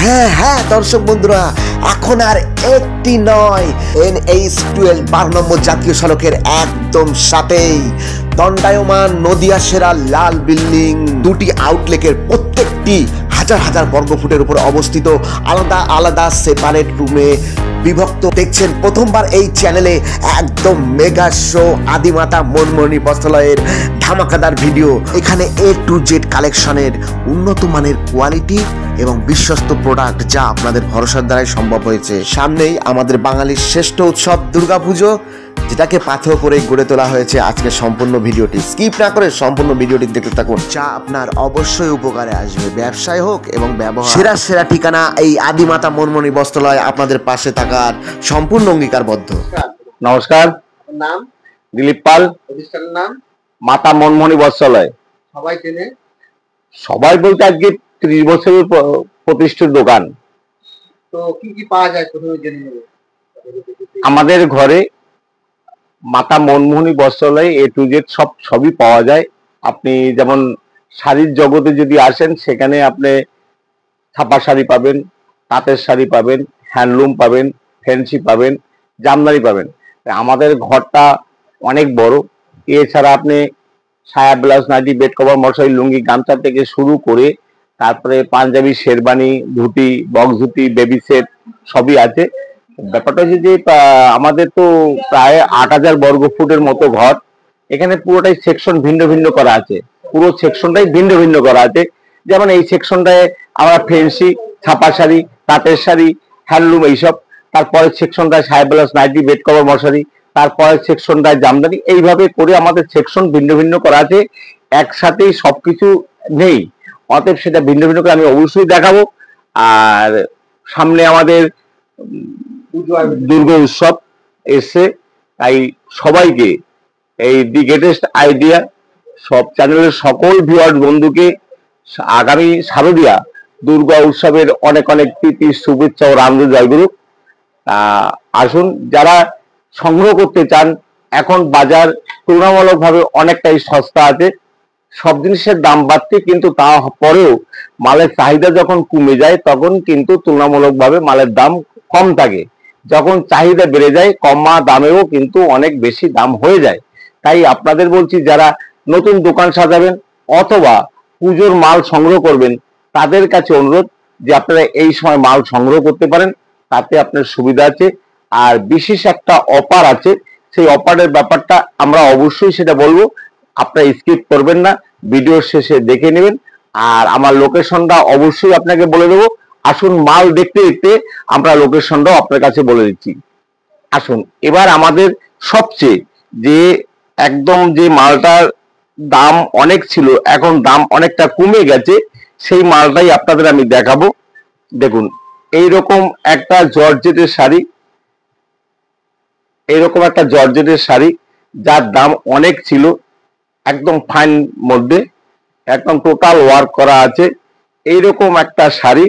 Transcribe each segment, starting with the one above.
হ্যাঁ হ্যাঁ দর্শক বন্ধুরা, এখন আর একটি নয়, NH-12 12 নম্বর জাতীয় সড়কের একদম সাথেই দণ্ডায়মান নদিয়া সেরা লাল বিল্ডিং, দুটি আউটলেকের প্রত্যেকটি হাজার হাজার বর্গফুটের উপর অবস্থিত, আলাদা আলাদা সেপারেট রুমে বিভক্ত। দেখছেন প্রথমবার এই চ্যানেলে একদম মেগা শো আদিমাতা মনমোহিনী বস্ত্রালয়ের ধামাকাদার ভিডিও। এখানে A to Z কালেকশনের উন্নত মানের কোয়ালিটি এবং বিশ্বস্ত প্রোডাক্ট, যা আপনাদের ভরসার দ্বারাই সম্ভব হয়েছে। সামনেই আমাদের বাঙালির শ্রেষ্ঠ উৎসব দুর্গাপুজো, যেটাকে পাথর করে গড়ে তোলা হয়েছে। আজকে সম্পূর্ণ ভিডিওটি স্কিপ না করে সম্পূর্ণ ভিডিওটি দেখতে থাকুন, যা আপনার অবশ্যই উপকারে আসবে, ব্যবসায় হোক এবং ব্যবহার। সেরা সেরা ঠিকানা এই আদিমাতা মনমোহিনী বস্ত্রালয়, আপনাদের পাশে থাকার সম্পূর্ণ অঙ্গীকারবদ্ধ। নমস্কার, নাম দিলীপ পাল, প্রতিষ্ঠানের নাম মাতা মনমোহিনী বস্ত্রালয়। সবাই চেনে। সবাই বলতে আজকে 30 বছরের প্রতিষ্ঠিত দোকান। তো কি কি পাওয়া যায় প্রথমে জেনে নেব। আমাদের ঘরে মাতা মনমোহিনী বস্ত্রালয়ে A to Z সবই পাওয়া যায়। আপনি যেমন শাড়ির জগতে যদি আসেন, সেখানে আপনি ছাপা শাড়ি পাবেন, তাঁতের শাড়ি পাবেন, হ্যান্ডলুম পাবেন, ফ্যান্সি পাবেন, জামদানি পাবেন। আমাদের ঘরটা অনেক বড়। এছাড়া আপনি সায়া, ব্লাউজ, নাইটি, বেড কভার, মশারি, লুঙ্গি, গামছা থেকে শুরু করে তারপরে Punjabi, sherwani, dhoti, box dhoti, baby set সবই আছে। ব্যাপারটা হচ্ছে যে আমাদের তো প্রায় 8000 বর্গফুটের মতো ঘর। এখানে পুরোটাই সেকশন ভিন্ন ভিন্ন করা আছে, পুরো সেকশনটাই ভিন্ন ভিন্ন করা আছে। যেমন এই সেকশনটায় আমরা ফেন্সি, ছাপা শাড়ি, তাঁতের শাড়ি, হ্যান্ডলুম এইসব। তারপরের সেকশনটায় সায়া, ব্লাউজ, নাইটি, বেড কভার, মশারি। তারপরের সেকশনটায় জামদানি। এইভাবে করে আমাদের সেকশন ভিন্ন ভিন্ন করা আছে, একসাথেই সবকিছু নেই। অতএব সেটা ভিন্ন ভিন্ন করে আমি অবশ্যই দেখাবো। আর সামনে আমাদের দুর্গা উৎসব এসে, তাই সবাইকে এই দি গ্রেটেস্ট আইডিয়া সব চ্যানেলের সকল ভিউয়ার বন্ধুকে আগামী শারদীয়া দুর্গা উৎসবের অনেক অনেক প্রীতি, শুভেচ্ছা ও রামদু জয়গুরু। আসুন, যারা সংগ্রহ করতে চান, এখন বাজার তুলনামূলকভাবে অনেকটাই সস্তা আছে। সব জিনিসের দাম বাড়ছে, কিন্তু তা পরেও মালের চাহিদা যখন কমে যায়, তখন কিন্তু তুলনামূলকভাবে মালের দাম কম থাকে। যখন চাহিদা বেড়ে যায়, কমা দামেও কিন্তু অনেক বেশি দাম হয়ে যায়। তাই আপনাদের বলছি, যারা নতুন দোকান সাজাবেন অথবা পুজোর মাল সংগ্রহ করবেন, তাদের কাছে অনুরোধ যে আপনারা এই সময় মাল সংগ্রহ করতে পারেন, তাতে আপনার সুবিধা আছে। আর বিশেষ একটা অফার আছে, সেই অফারের ব্যাপারটা আমরা অবশ্যই সেটা বলবো, আপনারা স্কিপ করবেন না, ভিডিওর শেষে দেখে নেবেন। আর আমার লোকেশনটা অবশ্যই আপনাকে বলে দেবো। আসুন, মাল দেখতে দেখতে আমরা লোকেশনটাও আপনার কাছে বলে দিচ্ছি। আসুন, এবার আমাদের সবচেয়ে যে একদম যে মালটার দাম অনেক ছিল, এখন দাম অনেকটা কমে গেছে, সেই মালটাই আপনাদের আমি দেখাবো। দেখুন, এইরকম একটা জর্জেটের শাড়ি, এইরকম একটা জর্জেটের শাড়ি, যার দাম অনেক ছিল, একদম ফাইন মধ্যে, একদম টোটাল ওয়ার্ক করা আছে। এইরকম একটা শাড়ি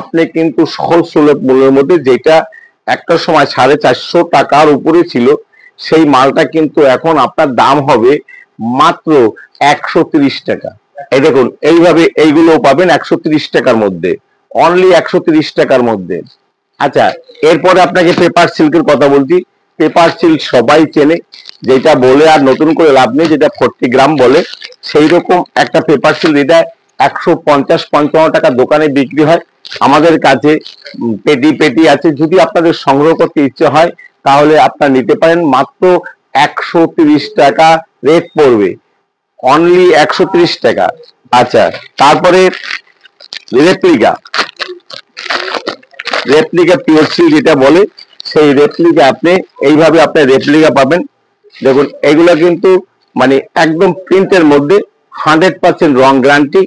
আপনি কিন্তু সহজ সুলভ মূল্যের মধ্যে, যেটা একটা সময় 450 টাকার উপরে ছিল, সেই মালটা কিন্তু এখন আপনার দাম হবে মাত্র 130 টাকা। এই দেখুন, এইভাবে এইগুলো পাবেন 130 টাকার মধ্যে, অনলি 130 টাকার মধ্যে। আচ্ছা, এরপরে আপনাকে পেপার সিল্কের কথা বলছি। পেপার সিল্ক সবাই চেনে, যেটা বলে আর নতুন করে লাভ নেই, যেটা 40 গ্রাম বলে, সেই রকম একটা পেপার সিল্ক। এটা 150-55 টাকা দোকানে বিক্রি হয়। আমাদের কাছে পেটি পেটি আছে। যদি আপনাদের সংগ্রহ করতে ইচ্ছে হয়, তাহলে আপনারা নিতে পারেন। মাত্র 130 টাকা রেট পড়বে, অনলি 130 টাকা। আচ্ছা, তারপরে রেপ্লিকা পিওর সিল্ক যেটা বলে, সেই রেপ্লিকা আপনি এইভাবে আপনার রেপ্লিকা পাবেন। দেখুন, এগুলো কিন্তু মানে একদম প্রিন্টের মধ্যে 100% রং গ্যারান্টি।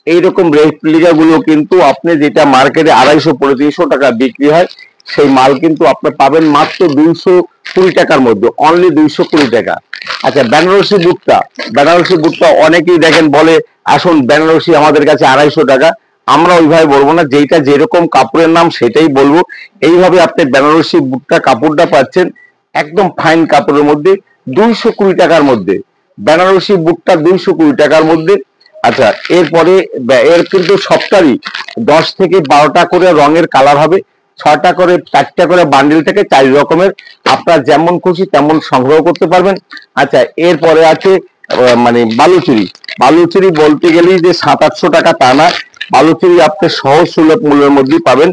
এইরকম রেপ্লিকা গুলো কিন্তু আপনি যেটা মার্কেটে 250-300 টাকা বিক্রি হয়, সেই মাল কিন্তু আপনি পাবেন মাত্র 220 টাকার মধ্যে, অনলি 220 টাকা। আচ্ছা, বেনারসি বুটটা অনেকেই দেখেন বলে, আসুন বেনারসি আমাদের কাছে 250 টাকা। আমরা ওইভাবে বলবো না, যেটা যেরকম কাপড়ের নাম সেটাই বলবো। এইভাবে আপনি বেনারসি বুটটা কাপড়টা পাচ্ছেন একদম ফাইন কাপড়ের মধ্যে 220 টাকার মধ্যে। বেনারসি বুটটা 220 টাকার মধ্যে। আচ্ছা, এরপরে এর কিন্তু সপ্তাহে 10 থেকে 12টা করে রঙের কালার হবে, 6টা করে 4টা করে বান্ডিল থেকে 4 রকমের, আপনার যেমন খুশি তেমন সংগ্রহ করতে পারবেন। আচ্ছা, এরপরে আছে মানে বালুচুরি। বালুচুরি বলতে গেলেই যে 700-800 টাকা তা না, বালুচুরি আপনি সহজ সুলভ মূল্যের মধ্যেই পাবেন।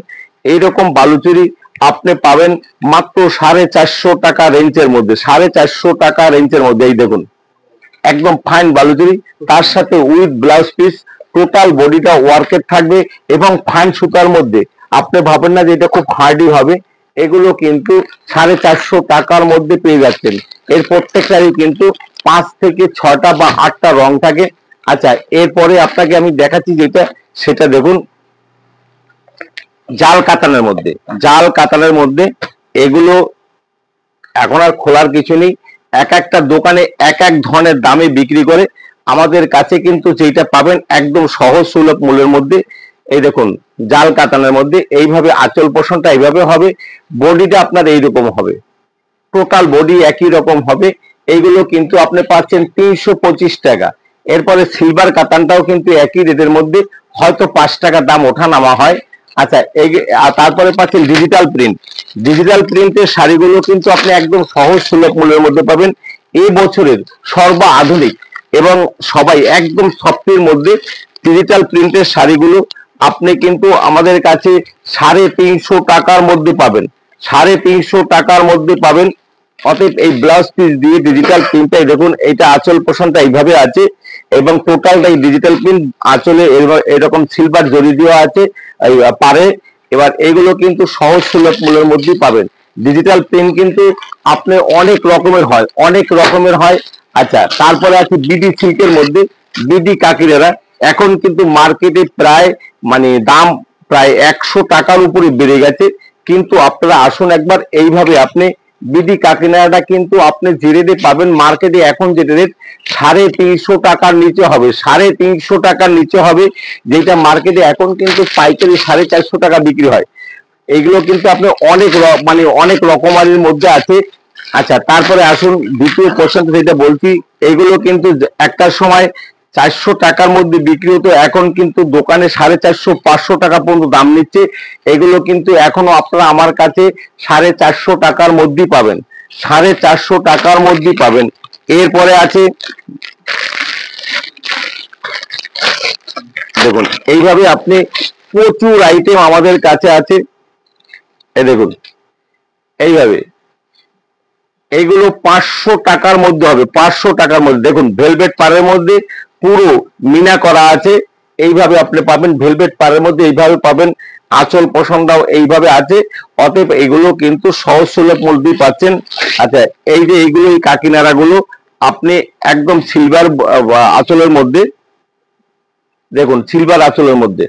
এইরকম বালুচুরি আপনি পাবেন মাত্র 450 টাকা রেঞ্জের মধ্যে, 450 টাকা রেঞ্জের মধ্যে। এই দেখুন একদম ফাইন বালুচুরি, তার সাথে উইথ ব্লাউজ পিস, টোটাল বডিটা ওয়ার্কের থাকবে এবং ফাইন সুতার মধ্যে। আপনি ভাবেন না যে এটা খুব হার্ডি হবে, এগুলো কিন্তু 450 টাকার মধ্যে পেয়ে যাচ্ছেন। এর প্রত্যেকটারই কিন্তু 5 থেকে 6টা বা 8টা রং থাকে। আচ্ছা, এরপরে আপনাকে আমি দেখাচ্ছি যেটা, সেটা দেখুন জাল কাতানের মধ্যে। জাল কাতানের মধ্যে এগুলো এখন আর খোলার কিছু নেই, এক একটা দোকানে এক এক ধরনের দামে বিক্রি করে। আমাদের কাছে কিন্তু যেটা পাবেন একদম সহজ সুলভ মূল্যের মধ্যে। এই দেখুন জাল কাতানের মধ্যে এইভাবে আঁচল পোষণটা এইভাবে হবে, বডিটা আপনার এইরকম হবে, টোটাল বডি একই রকম হবে। এইগুলো কিন্তু আপনি পাচ্ছেন 325 টাকা। এরপরে সিলভার কাতানটাও কিন্তু একই রেটের মধ্যে, হয়তো 5 টাকা দাম ওঠা নামা হয়। আচ্ছা, তারপরে পাচ্ছেন ডিজিটাল প্রিন্ট। ডিজিটাল প্রিন্টের শাড়িগুলো কিন্তু আপনি একদম সহজ সুলভ মূল্যের মধ্যে পাবেন। এই বছরের সর্বাধুনিক এবং সবাই একদম সফটের মধ্যে ডিজিটাল প্রিন্টের শাড়িগুলো আপনি কিন্তু আমাদের কাছে 350 টাকার মধ্যে পাবেন, 350 টাকার মধ্যে পাবেন। অতএব এই ব্লাউজ পিস দিয়ে ডিজিটাল প্রিন্টটাই দেখুন, এটা আঁচল পোষণটা এইভাবে আছে এবং টোটালটাই ডিজিটাল প্রিন্ট। আঁচলে এরকম সিলভার জরি দেওয়া আছে পারে। এবার এগুলো কিন্তু সহজ সুলভ মূল্যের মধ্যেই পাবেন। ডিজিটাল প্রিন্ট কিন্তু আপনি অনেক রকমের হয়, অনেক রকমের হয়। আচ্ছা, তারপরে আছে বিডি সিল্কের মধ্যে। বিডি কাকিরেরা এখন কিন্তু মার্কেটে প্রায় মানে দাম প্রায় 100 টাকার উপরে বেড়ে গেছে, কিন্তু আপনারা আসুন একবার, এইভাবে আপনি বিডি কাকিনাড়াটা কিন্তু আপনি যে রেটে পাবেন মার্কেটে এখন যে রেট 350 টাকার নিচে হবে, 350 টাকার নিচে হবে, যেটা মার্কেটে এখন কিন্তু পাইকারি 450 টাকা বিক্রি হয়। এইগুলো কিন্তু আপনি অনেক মানে অনেক রকমারির মধ্যে আছে। আচ্ছা, তারপরে আসুন দ্বিতীয় কোশ্চেন যেটা বলছি, এইগুলো কিন্তু একটা সময় 400 টাকার মধ্যে বিক্রি হতো, এখন কিন্তু দোকানে 450-500 টাকা পর্যন্ত দাম নিচ্ছে। এগুলো কিন্তু এখনো আপনারা আমার কাছে 450 টাকার মধ্যেই পাবেন, 450 টাকার মধ্যেই পাবেন। এরপরে আছে দেখুন এইভাবে আপনি প্রচুর আইটেম আমাদের কাছে আছে। এই দেখুন এইভাবে এইগুলো 500 টাকার মধ্যে হবে, 500 টাকার মধ্যে। দেখুন ভেলভেট পাড়ের মধ্যে পুরো মিনা করা আছে, এইভাবে আপনি পাবেন। ভেলভেট পাড়ের মধ্যে এইভাবে পাবেন, আঁচল পশমটাও এইভাবে আছে। অতএব এগুলো কিন্তু সহজ সুলভ মূল্যেই পাচ্ছেন। আচ্ছা, এই যে এইগুলো এই কাকিনাড়াগুলো আপনি একদম সিলভার আঁচলের মধ্যে, দেখুন সিলভার আঁচলের মধ্যে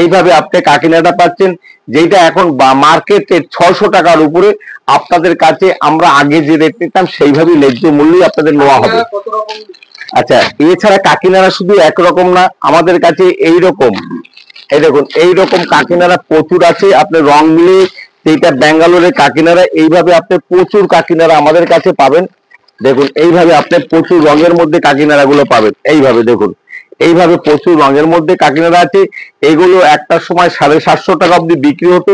এইভাবে আপনি কাকিনাড়া পাচ্ছেন, যেটা এখন মার্কেটে 600 টাকার উপরে। আপনাদের কাছে আমরা আগে যে রেট নিতাম সেইভাবেই ন্যায্য মূল্যে আপনাদের নেওয়া হবে। কত রকম? আচ্ছা, এছাড়া কাকিনাড়া শুধু একরকম না, আমাদের কাছে এইরকম, এই দেখুন এইরকম কাকিনাড়া প্রচুর আছে। আপনি রং মিলে এইটা ব্যাঙ্গালোরের কাকিনাড়া, এইভাবে আপনি প্রচুর কাকিনাড়া আমাদের কাছে পাবেন। দেখুন এইভাবে আপনি প্রচুর রঙের মধ্যে কাকিনাড়া গুলো পাবেন। এইভাবে দেখুন, এইভাবে প্রচুর রঙের মধ্যে কাকিনাড়া আছে। এগুলো একটা সময় 750 টাকা অব্দি বিক্রি হতো,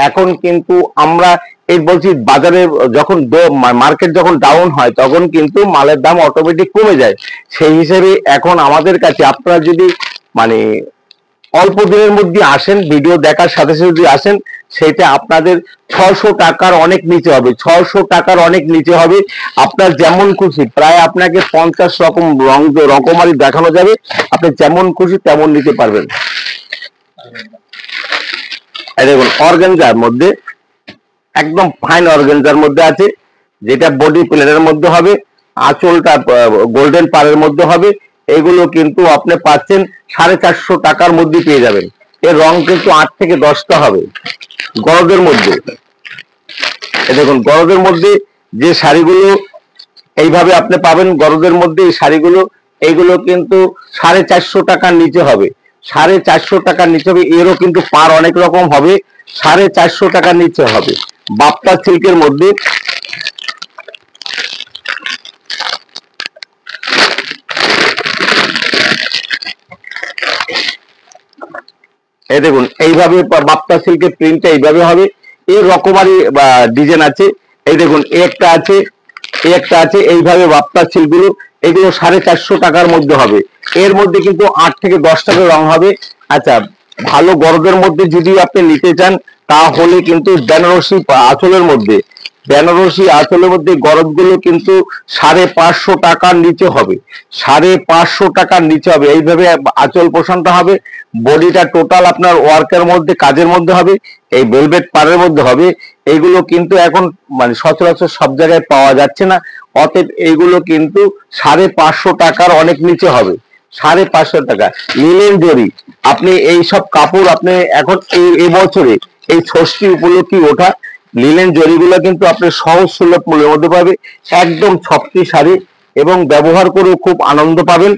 এখন কিন্তু আমরা এই বলছি বাজারে যখন মার্কেট যখন ডাউন হয় তখন কিন্তু মালের দাম অটোমেটিক কমে যায়। সেই হিসেবে এখন আমাদের কাছে আপনারা যদি মানে অল্প দিনের মধ্যে আসেন, ভিডিও দেখার সাথে সাথে যদি আসেন, সেটা আপনাদের 600 টাকার অনেক নিচে হবে, 600 টাকার অনেক নিচে হবে। আপনার যেমন খুশি, প্রায় আপনাকে 50 রকম রকমারি দেখানো যাবে, আপনি যেমন খুশি তেমন নিতে পারবেন। এই দেখুন অর্গানজার মধ্যে একদম ফাইন অর্গানজার মধ্যে আছে, যেটা বডি প্লেনের মধ্যে হবে, আঁচলটা গোল্ডেন পাড়ের মধ্যে হবে। এগুলো কিন্তু আপনি পাচ্ছেন 450 টাকার মধ্যে পেয়ে যাবেন। এর রং কিন্তু 8 থেকে 10টা হবে। গরদের মধ্যে দেখুন, গরদের মধ্যে যে শাড়িগুলো এইভাবে আপনি পাবেন, গরদের মধ্যে এই শাড়িগুলো এইগুলো কিন্তু 450 টাকার নিচে হবে, 450 টাকার নিচে হবে। এরও কিন্তু পার অনেক রকম হবে, 450 টাকার নিচে হবে। বাপ্পা সিল্কের মধ্যে এই দেখুন এইভাবে বাপ্তা সিল্কের প্রিন্টটা এইভাবে হবে, এর রকমারি ডিজাইন আছে। এই দেখুন একটা আছে, একটা আছে, এইভাবে বাপ্তা সিল্কগুলো, এগুলো 450 টাকার মধ্যে হবে। এর মধ্যে কিন্তু 8 থেকে 10 টাকা রং হবে। আচ্ছা, ভালো গরদের মধ্যে যদি আপনি নিতে চান তাহলে কিন্তু বেনারসি আঁচলের মধ্যে, বেনারসি আঁচলের মধ্যে গরদগুলো কিন্তু 550 টাকার নিচে হবে, 550 টাকার নিচে হবে। এইভাবে আঁচল পোষণটা হবে, বডিটা টোটাল আপনার ওয়ার্কের মধ্যে, কাজের মধ্যে হবে, এই ভেলভেট পাড়ের মধ্যে হবে। এইগুলো কিন্তু এখন মানে সচরাচর সব জায়গায় পাওয়া যাচ্ছে না, অতএব এইগুলো কিন্তু 550 টাকার অনেক নিচে হবে, 550 টাকা। লিনেন জরি, আপনি এই সব কাপড় আপনি এখন এই বছরে এই ষষ্ঠী উপলক্ষে ওঠা লিনেন জরিগুলো কিন্তু আপনি সহজ সুলভ মূল্যের মধ্যে পাবে, একদম ছপটি শাড়ি, এবং ব্যবহার করেও খুব আনন্দ পাবেন।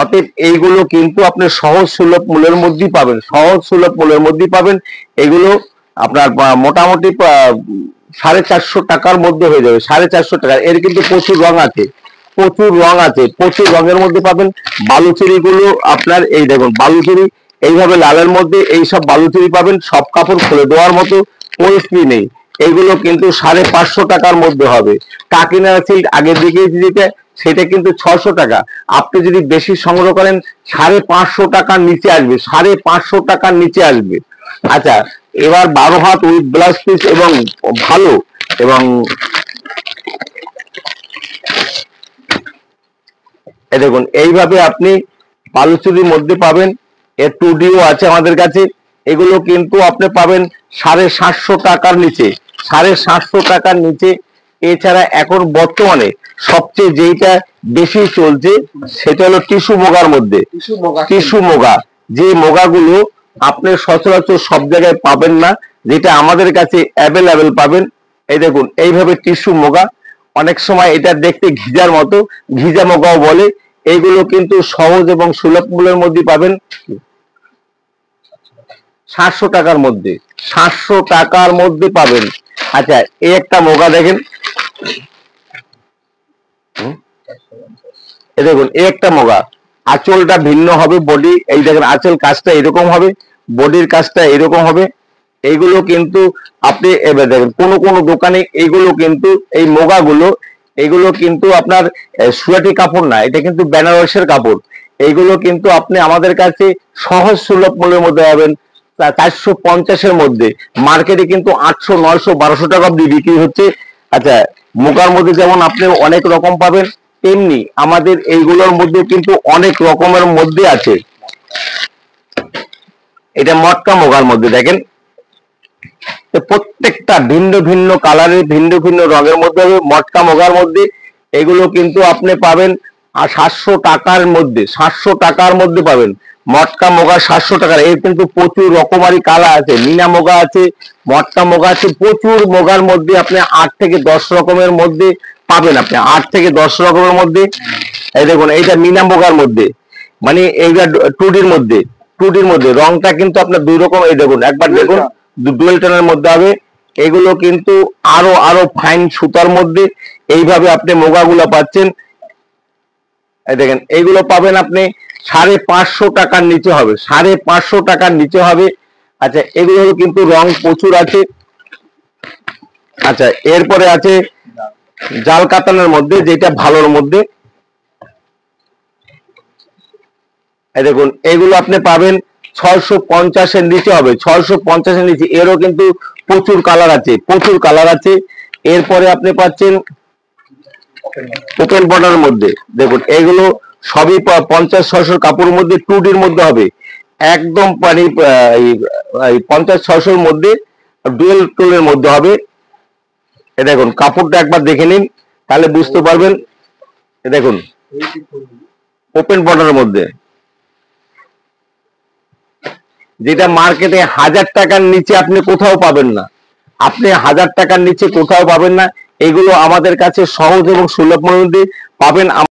অতএব এইগুলো কিন্তু আপনি সহজ সুলভ মূল্যের মধ্যেই পাবেন, সহজ সুলভ মূল্যের মধ্যেই পাবেন। এগুলো আপনার মোটামুটি 450 টাকার মধ্যে হয়ে যাবে, 450 টাকা। এর কিন্তু প্রচুর রং আছে, প্রচুর রং আছে, প্রচুর রঙের মধ্যে পাবেন। বালুচুরি গুলো আপনার এই দেখুন, বালুচুরি এইভাবে লালের মধ্যে এইসব বালুচুরি পাবেন, সব কাপড় খুলে দেওয়ার মতো পরিস্থিতি নেই। এইগুলো কিন্তু 550 টাকার মধ্যে হবে। কাকিনা সিল্ক আগের দিকে দিতে, সেটা কিন্তু 600 টাকা। আপনি যদি বেশি সংগ্রহ করেন 550 টাকার নিচে আসবে, 550 টাকার নিচে আসবে। আচ্ছা, এবার 12 হাত উইথ ব্লাউজ পিস এবং ভালো, এবং এই দেখুন এইভাবে আপনি বালুচুরির মধ্যে পাবেন। এর 2ডিও আছে আমাদের কাছে। এগুলো কিন্তু আপনি পাবেন 750 টাকার নিচে, 750 টাকার নিচে। এছাড়া এখন বর্তমানে সবচেয়ে যেটা বেশি চলছে সেটা হলো টিস্যু মোগার মধ্যে, টিস্যু মোগা, যে মোগাগুলো আপনি সচরাচর সব জায়গায় পাবেন না, যেটা আমাদের কাছে অ্যাভেলেবেল পাবেন। এই দেখুন এইভাবে টিস্যু মোগা, অনেক সময় এটা দেখতে ঘিজার মতো, ঘিজা মোগাও বলে। এইগুলো কিন্তু সহজ এবং সুলভ মূল্যের মধ্যে পাবেন, 700 টাকার মধ্যে, 700 টাকার মধ্যে পাবেন। আচ্ছা, এই একটা মোগা দেখেন, এই দেখুন এই একটা মোগা, আঁচলটা ভিন্ন হবে, বডি এই দেখেন আঁচল কাজটা এরকম হবে, বডির কাজটা এরকম হবে। এইগুলো কিন্তু আপনি এবার দেখেন কোন কোন দোকানে এইগুলো কিন্তু এই মোগাগুলো, এগুলো কিন্তু আপনার সুয়াটি কাপড় না, এটা কিন্তু বেনারসের কাপড়। এইগুলো কিন্তু আপনি আমাদের কাছে সহজ সুলভ মূল্যের মধ্যে পাবেন, 450-এর মধ্যে। মার্কেটে কিন্তু 800, 900, 1200 টাকা অব্দি বিক্রি হচ্ছে। আচ্ছা, মোগার মধ্যে যেমন আপনি অনেক রকম পাবেন, তেমনি আমাদের এইগুলোর মধ্যে কিন্তু অনেক রকমের মধ্যে আছে। এটা মটকা মোগার মধ্যে দেখেন, প্রত্যেকটা ভিন্ন ভিন্ন কালারের, ভিন্ন ভিন্ন রঙের মধ্যে হবে মটকা মোগার মধ্যে। এগুলো কিন্তু আপনি পাবেন 700 টাকার মধ্যে, 700 টাকার মধ্যে পাবেন মটকা মোগা, 700 টাকার। এর কিন্তু প্রচুর রকমারি কালার আছে, মিনা মোগা আছে, মটকা মোগা আছে, প্রচুর মোগার মধ্যে আপনি 8 থেকে 10 রকমের মধ্যে পাবেন, আপনি 8 থেকে 10 রকমের মধ্যে। এই দেখুন এইটা মিনা মোগার মধ্যে, মানে এইটা 2ডির মধ্যে, 2ডির মধ্যে রংটা কিন্তু আপনার দুই রকম। এই দেখুন একবার দেখুন, ডুয়েল টোনের মধ্যে হবে। এগুলো কিন্তু আরো আরো ফাইন সুতার মধ্যে এইভাবে আপনি মোগাগুলো পাচ্ছেন। এই দেখেন এইগুলো পাবেন আপনি 550 টাকার নিচে হবে, 550 টাকার নিচে হবে। আচ্ছা, এগুলো কিন্তু রং প্রচুর আছে। আচ্ছা, এরপরে আছে জাল কাতানের মধ্যে, যেটা ভালোর মধ্যে। এই দেখুন এগুলো আপনি পাবেন 650-এর নিচে হবে, 650-এর নিচে। এরও কিন্তু প্রচুর কালার আছে, প্রচুর কালার আছে। এরপরে আপনি পাচ্ছেন ওপেন বর্ডারের মধ্যে, দেখুন এগুলো সবই 50-600 কাপড়ের মধ্যে, 2ডির মধ্যে হবে, একদম মানে 50-600-এর মধ্যে ডুয়েল টোনের মধ্যে হবে। এ দেখুন কাপড়টা একবার দেখে নিন, তাহলে বুঝতে পারবেন। এ দেখুন ওপেন বর্ডারের মধ্যে, যেটা মার্কেটে 1000 টাকার নিচে আপনি কোথাও পাবেন না, আপনি 1000 টাকার নিচে কোথাও পাবেন না। এগুলো আমাদের কাছে সহজ এবং সুলভ মূল্যে পাবেন।